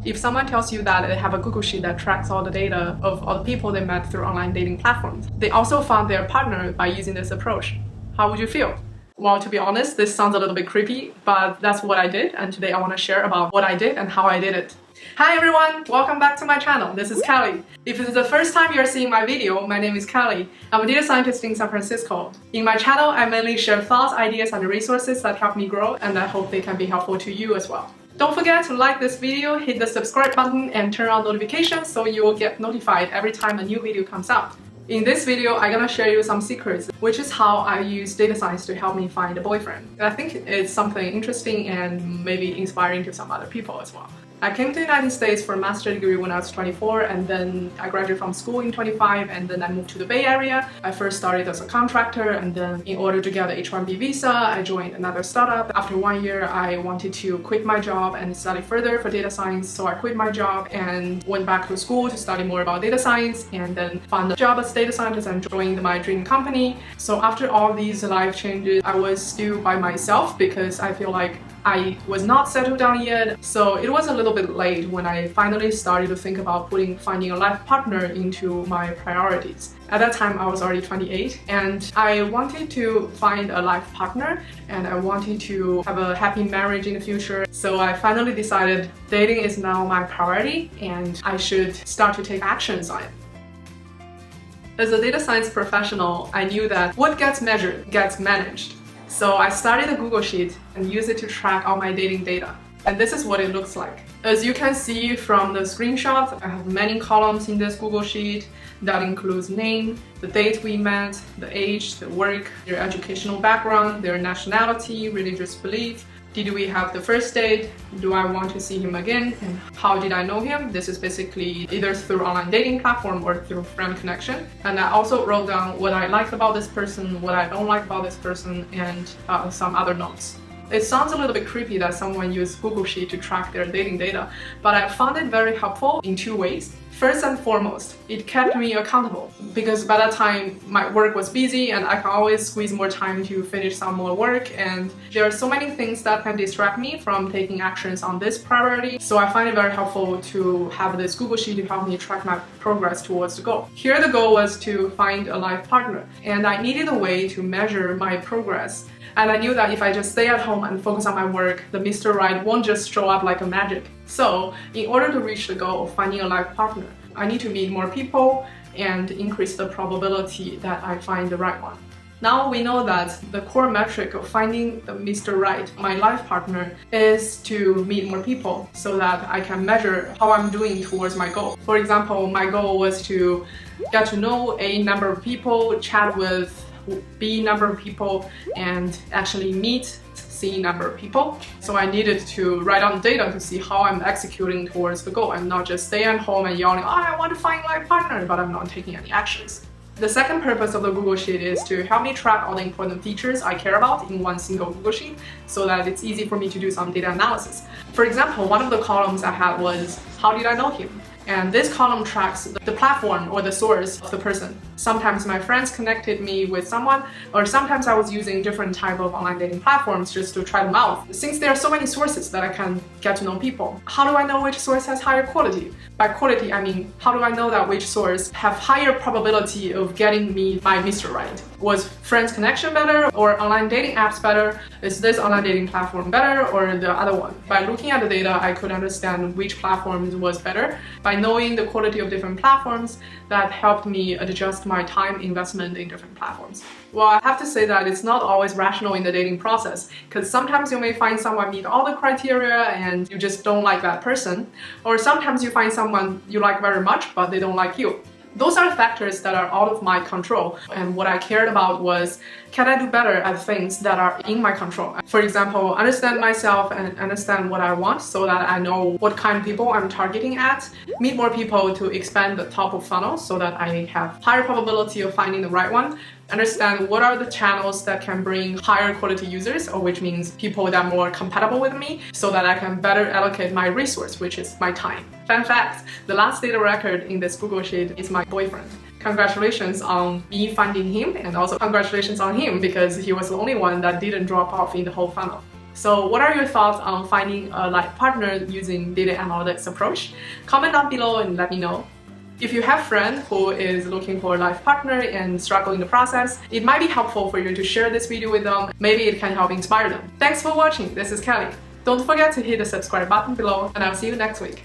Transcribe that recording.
If someone tells you that they have a Google Sheet that tracks all the data of all the people they met through online dating platforms, they also found their partner by using this approach, how would you feel? Well, to be honest, this sounds a little bit creepy, but that's what I did, and today I want to share about what I did and how I did it. Hi everyone, welcome back to my channel. This is Kelly. If this is the first time you're seeing my video, my name is Kelly. I'm a data scientist in San Francisco. In my channel, I mainly share thoughts, ideas, and resources that help me grow, and I hope they can be helpful to you as well. Don't forget to like this video, hit the subscribe button, and turn on notifications so you will get notified every time a new video comes out. In this video, I'm gonna share you some secrets, which is how I use data science to help me find a boyfriend. And I think it's something interesting and maybe inspiring to some other people as well. I came to the United States for a master's degree when I was 24, and then I graduated from school in 25, and then I moved to the Bay Area. I first started as a contractor, and then in order to get the H-1B visa, I joined another startup. After 1 year, I wanted to quit my job and study further for data science, so I quit my job and went back to school to study more about data science, and then found a job as a data scientist and joined my dream company. So after all these life changes, I was still by myself because I feel like I was not settled down yet, so it was a little bit late when I finally started to think about finding a life partner into my priorities. At that time, I was already 28, and I wanted to find a life partner, and I wanted to have a happy marriage in the future. So I finally decided dating is now my priority, and I should start to take actions on it. As a data science professional, I knew that what gets measured gets managed. So I started a Google Sheet and used it to track all my dating data. And this is what it looks like. As you can see from the screenshot, I have many columns in this Google Sheet that includes name, the date we met, the age, the work, their educational background, their nationality, religious belief. Did we have the first date? Do I want to see him again? And how did I know him? This is basically either through online dating platform or through friend connection. And I also wrote down what I liked about this person, what I don't like about this person, and some other notes. It sounds a little bit creepy that someone used Google Sheet to track their dating data, but I found it very helpful in two ways. First and foremost, it kept me accountable because by that time my work was busy and I can always squeeze more time to finish some more work, and there are so many things that can distract me from taking actions on this priority. So I find it very helpful to have this Google Sheet to help me track my progress towards the goal. Here the goal was to find a life partner, and I needed a way to measure my progress. And I knew that if I just stay at home and focus on my work, the Mr. Right won't just show up like a magic. So, in order to reach the goal of finding a life partner, I need to meet more people and increase the probability that I find the right one. Now we know that the core metric of finding the Mr. Right, my life partner, is to meet more people so that I can measure how I'm doing towards my goal. For example, my goal was to get to know a number of people, chat with B number of people, and actually meet C number of people. So I needed to write down data to see how I'm executing towards the goal and not just stay at home and yelling, oh, I want to find my partner, but I'm not taking any actions. The second purpose of the Google Sheet is to help me track all the important features I care about in one single Google Sheet so that it's easy for me to do some data analysis. For example, one of the columns I had was, how did I know him? And this column tracks the platform or the source of the person. Sometimes my friends connected me with someone, or sometimes I was using different type of online dating platforms just to try them out. Since there are so many sources that I can get to know people, how do I know which source has higher quality? By quality, I mean, how do I know that which source have higher probability of getting me my Mr. Right? Was friends connection better or online dating apps better? Is this online dating platform better or the other one? By looking at the data, I could understand which platform was better. By knowing the quality of different platforms, that helped me adjust my time investment in different platforms. Well, I have to say that it's not always rational in the dating process, because sometimes you may find someone meet all the criteria and you just don't like that person, or sometimes you find someone you like very much but they don't like you. Those are factors that are out of my control, and what I cared about was, can I do better at things that are in my control? For example, understand myself and understand what I want so that I know what kind of people I'm targeting at, meet more people to expand the top of funnel so that I have higher probability of finding the right one, understand what are the channels that can bring higher quality users, or which means people that are more compatible with me, so that I can better allocate my resource, which is my time. Fun fact, the last data record in this Google Sheet is my boyfriend. Congratulations on me finding him, and also congratulations on him because he was the only one that didn't drop off in the whole funnel. So what are your thoughts on finding a life partner using data analytics approach? Comment down below and let me know. If you have a friend who is looking for a life partner and struggling in the process, it might be helpful for you to share this video with them. Maybe it can help inspire them. Thanks for watching. This is Kelly. Don't forget to hit the subscribe button below, and I'll see you next week.